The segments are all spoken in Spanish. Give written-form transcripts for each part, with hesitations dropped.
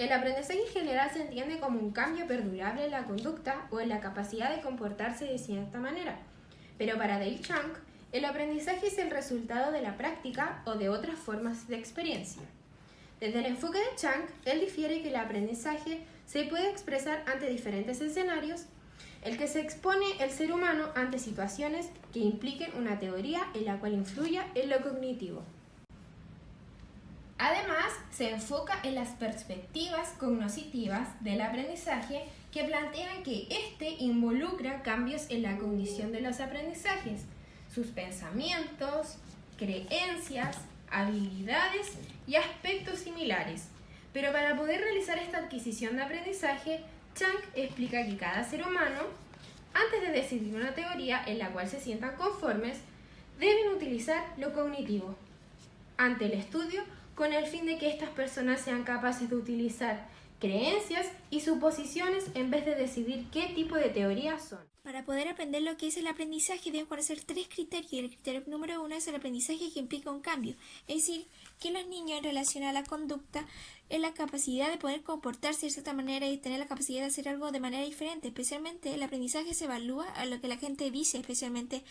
El aprendizaje en general se entiende como un cambio perdurable en la conducta o en la capacidad de comportarse de cierta manera. Pero para Dale Chang, el aprendizaje es el resultado de la práctica o de otras formas de experiencia. Desde el enfoque de Chang, él difiere que el aprendizaje se puede expresar ante diferentes escenarios, el que se expone el ser humano ante situaciones que impliquen una teoría en la cual influya en lo cognitivo. Además, se enfoca en las perspectivas cognitivas del aprendizaje que plantean que éste involucra cambios en la cognición de los aprendizajes, sus pensamientos, creencias, habilidades y aspectos similares. Pero para poder realizar esta adquisición de aprendizaje, Chang explica que cada ser humano, antes de decidir una teoría en la cual se sientan conformes, deben utilizar lo cognitivo ante el estudio con el fin de que estas personas sean capaces de utilizar creencias y suposiciones en vez de decidir qué tipo de teorías son. Para poder aprender lo que es el aprendizaje deben conocer 3 criterios. El criterio número 1 es el aprendizaje que implica un cambio, es decir, que los niños en relación a la conducta es la capacidad de poder comportarse de cierta manera y tener la capacidad de hacer algo de manera diferente. Especialmente el aprendizaje se evalúa a lo que la gente dice, especialmente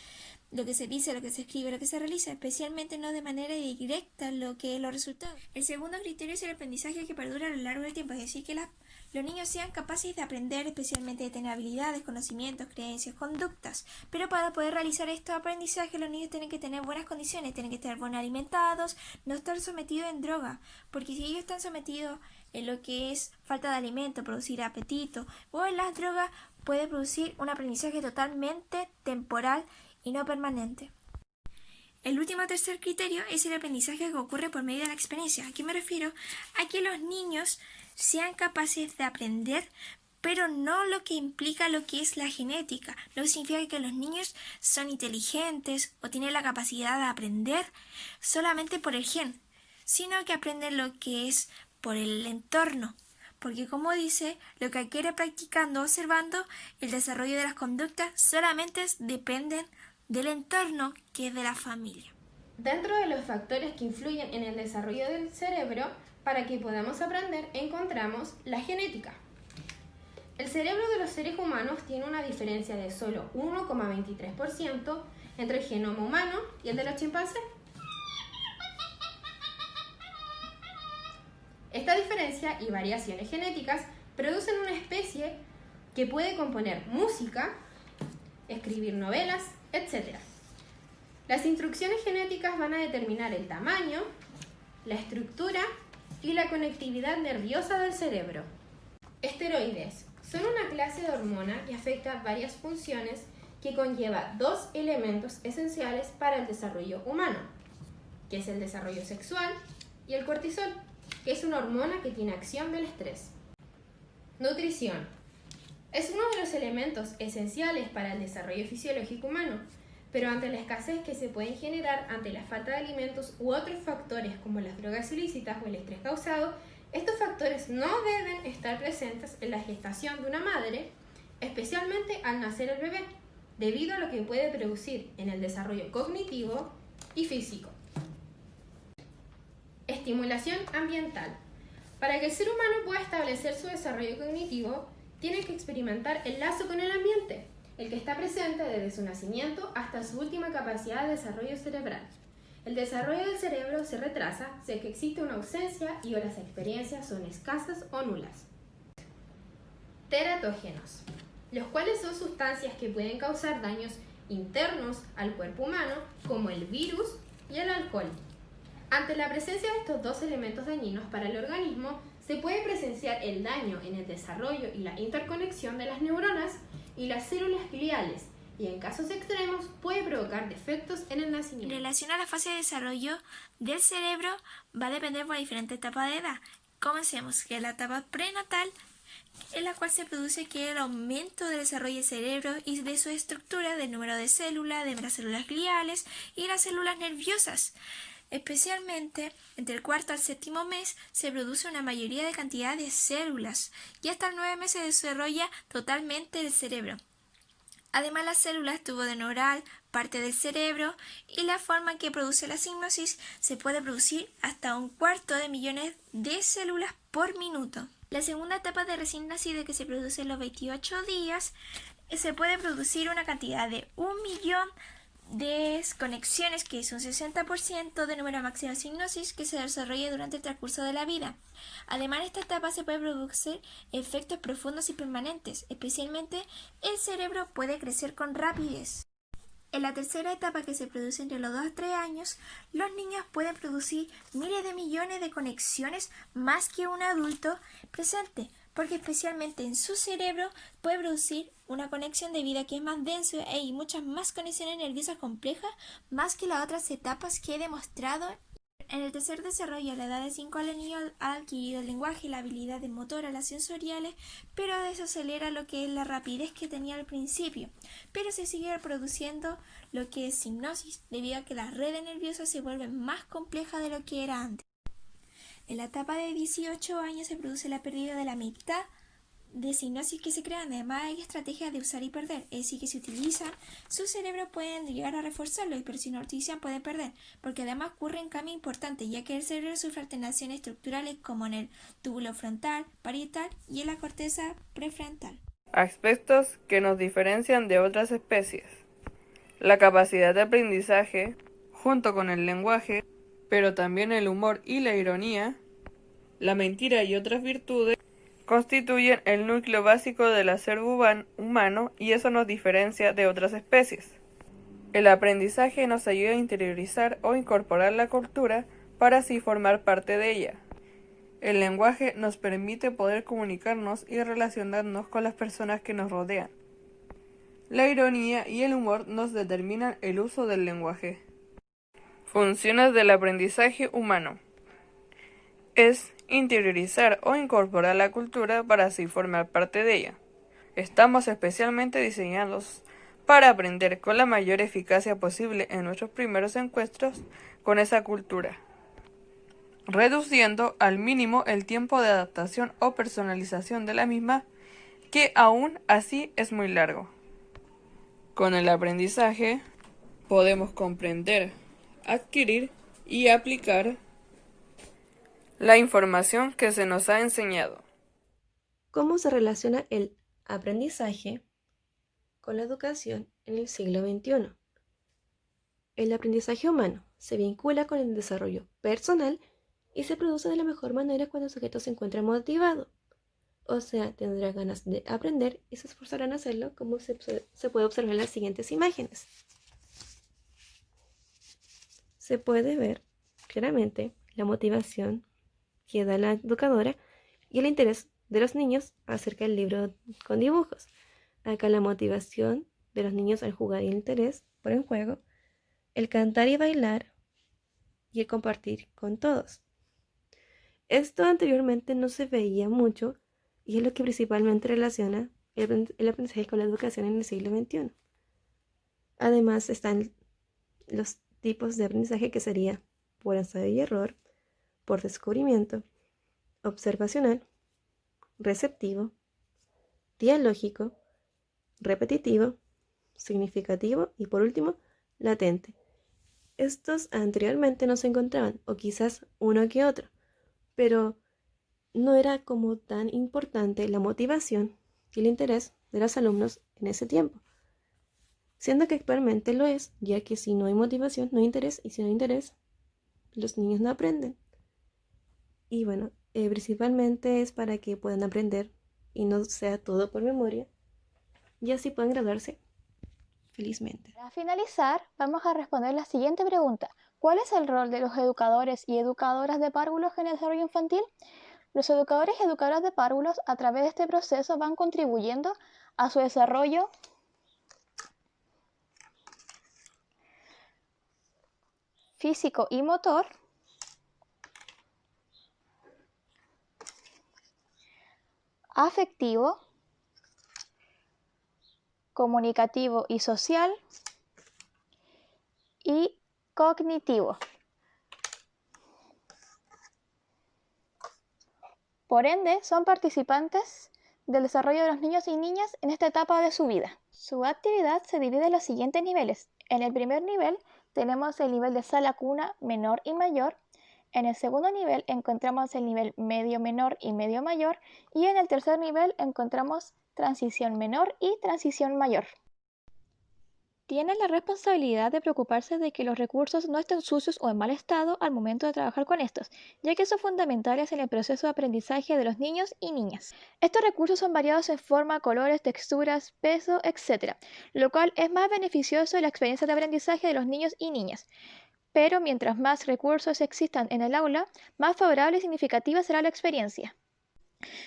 lo que se dice, lo que se escribe, lo que se realiza, especialmente no de manera directa lo que es los resultados. El segundo criterio es el aprendizaje que perdura a lo largo del tiempo, es decir, que los niños sean capaces de aprender, especialmente de tener habilidades, conocimientos, creencias, conductas. Pero para poder realizar estos aprendizajes, los niños tienen que tener buenas condiciones, tienen que estar bien alimentados, no estar sometidos en droga, porque si ellos están sometidos en lo que es falta de alimento, producir apetito, o en las drogas, puede producir un aprendizaje totalmente temporal y no permanente. El último tercer criterio es el aprendizaje que ocurre por medio de la experiencia. ¿A qué me refiero? A que los niños sean capaces de aprender, pero no lo que implica lo que es la genética. No significa que los niños son inteligentes o tienen la capacidad de aprender solamente por el gen, sino que aprenden lo que es por el entorno. Porque como dice, lo que adquiere practicando, observando, el desarrollo de las conductas solamente dependen del entorno que es de la familia. Dentro de los factores que influyen en el desarrollo del cerebro, para que podamos aprender, encontramos la genética. El cerebro de los seres humanos tiene una diferencia de solo 1,23% entre el genoma humano y el de los chimpancés. Esta diferencia y variaciones genéticas producen una especie que puede componer música, escribir novelas, etc. Las instrucciones genéticas van a determinar el tamaño, la estructura y la conectividad nerviosa del cerebro. Esteroides son una clase de hormona que afecta varias funciones que conlleva 2 elementos esenciales para el desarrollo humano, que es el desarrollo sexual y el cortisol, que es una hormona que tiene acción del estrés. Nutrición. Es uno de los elementos esenciales para el desarrollo fisiológico humano, pero ante la escasez que se puede generar ante la falta de alimentos u otros factores como las drogas ilícitas o el estrés causado, estos factores no deben estar presentes en la gestación de una madre, especialmente al nacer el bebé, debido a lo que puede producir en el desarrollo cognitivo y físico. Estimulación ambiental. Para que el ser humano pueda establecer su desarrollo cognitivo, tiene que experimentar el lazo con el ambiente, el que está presente desde su nacimiento hasta su última capacidad de desarrollo cerebral. El desarrollo del cerebro se retrasa si es que existe una ausencia y o las experiencias son escasas o nulas. Teratógenos, los cuales son sustancias que pueden causar daños internos al cuerpo humano, como el virus y el alcohol. Ante la presencia de estos dos elementos dañinos para el organismo, se puede presenciar el daño en el desarrollo y la interconexión de las neuronas y las células gliales, y en casos extremos puede provocar defectos en el nacimiento. En relación a la fase de desarrollo del cerebro, va a depender por diferentes etapas de edad. Comencemos, que es la etapa prenatal, en la cual se produce que el aumento del desarrollo del cerebro y de su estructura, del número de células, de las células gliales y las células nerviosas. Especialmente entre el cuarto al séptimo mes se produce una mayoría de cantidad de células y hasta el 9 meses se desarrolla totalmente el cerebro. Además, las células tubo neural, parte del cerebro y la forma en que produce la signosis se puede producir hasta 1/4 de millones de células por minuto. La segunda etapa de recién nacido, que se produce en los 28 días, se puede producir una cantidad de 1.000.000 de conexiones, que es un 60% de número máximo de sinapsis que se desarrolla durante el transcurso de la vida. Además, en esta etapa se puede producir efectos profundos y permanentes, especialmente el cerebro puede crecer con rapidez. En la tercera etapa, que se produce entre los 2 a 3 años, los niños pueden producir miles de millones de conexiones más que un adulto presente, porque especialmente en su cerebro puede producir una conexión de vida que es más denso e hay muchas más conexiones nerviosas complejas más que las otras etapas que he demostrado. En el tercer desarrollo, a la edad de 5 años, el niño ha adquirido el lenguaje y la habilidad de motora, las sensoriales, pero desacelera lo que es la rapidez que tenía al principio. Pero se sigue reproduciendo lo que es hipnosis, debido a que las redes nerviosas se vuelven más complejas de lo que era antes. En la etapa de 18 años se produce la pérdida de la mitad de sinapsis que se crean. Además, hay estrategias de usar y perder, es decir, que si utilizan su cerebro pueden llegar a reforzarlo, pero si no utilizan pueden perder, porque además ocurren cambios importantes, ya que el cerebro sufre alteraciones estructurales como en el túbulo frontal, parietal y en la corteza prefrontal. Aspectos que nos diferencian de otras especies. La capacidad de aprendizaje, junto con el lenguaje, pero también el humor y la ironía, la mentira y otras virtudes, constituyen el núcleo básico del acervo humano y eso nos diferencia de otras especies. El aprendizaje nos ayuda a interiorizar o incorporar la cultura para así formar parte de ella. El lenguaje nos permite poder comunicarnos y relacionarnos con las personas que nos rodean. La ironía y el humor nos determinan el uso del lenguaje. Funciones del aprendizaje humano. Es interiorizar o incorporar la cultura para así formar parte de ella. Estamos especialmente diseñados para aprender con la mayor eficacia posible en nuestros primeros encuentros con esa cultura, reduciendo al mínimo el tiempo de adaptación o personalización de la misma, que aún así es muy largo. Con el aprendizaje podemos comprender, adquirir y aplicar la información que se nos ha enseñado. ¿Cómo se relaciona el aprendizaje con la educación en el siglo XXI? El aprendizaje humano se vincula con el desarrollo personal y se produce de la mejor manera cuando el sujeto se encuentra motivado. O sea, tendrá ganas de aprender y se esforzará en hacerlo, como se puede observar en las siguientes imágenes. Se puede ver claramente la motivación que da la educadora y el interés de los niños acerca del libro con dibujos. Acá la motivación de los niños al jugar y el interés por el juego, el cantar y bailar y el compartir con todos. Esto anteriormente no se veía mucho y es lo que principalmente relaciona el aprendizaje con la educación en el siglo XXI. Además están los tipos de aprendizaje, que sería por ensayo y error, por descubrimiento, observacional, receptivo, dialógico, repetitivo, significativo y por último, latente. Estos anteriormente no se encontraban, o quizás uno que otro, pero no era como tan importante la motivación y el interés de los alumnos en ese tiempo, siendo que actualmente lo es, ya que si no hay motivación, no hay interés, y si no hay interés, los niños no aprenden. Y bueno, principalmente es para que puedan aprender y no sea todo por memoria, y así puedan graduarse felizmente. Para finalizar, vamos a responder la siguiente pregunta. ¿Cuál es el rol de los educadores y educadoras de párvulos en el desarrollo infantil? Los educadores y educadoras de párvulos a través de este proceso van contribuyendo a su desarrollo físico y motor, afectivo, comunicativo y social y cognitivo. Por ende, son participantes del desarrollo de los niños y niñas en esta etapa de su vida. Su actividad se divide en los siguientes niveles. En el primer nivel tenemos el nivel de sala cuna menor y mayor. En el segundo nivel encontramos el nivel medio menor y medio mayor, y en el tercer nivel encontramos transición menor y transición mayor. Tienen la responsabilidad de preocuparse de que los recursos no estén sucios o en mal estado al momento de trabajar con estos, ya que son fundamentales en el proceso de aprendizaje de los niños y niñas. Estos recursos son variados en forma, colores, texturas, peso, etc., lo cual es más beneficioso en la experiencia de aprendizaje de los niños y niñas. Pero mientras más recursos existan en el aula, más favorable y significativa será la experiencia.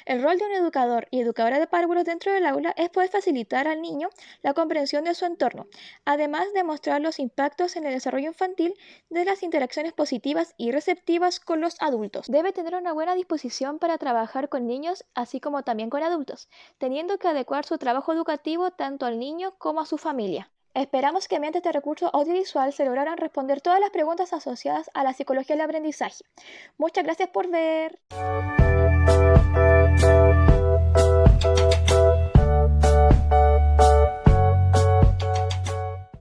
El rol de un educador y educadora de párvulos dentro del aula es poder facilitar al niño la comprensión de su entorno, además de mostrar los impactos en el desarrollo infantil de las interacciones positivas y receptivas con los adultos. Debe tener una buena disposición para trabajar con niños, así como también con adultos, teniendo que adecuar su trabajo educativo tanto al niño como a su familia. Esperamos que mediante este recurso audiovisual se lograran responder todas las preguntas asociadas a la psicología del aprendizaje. Muchas gracias por ver.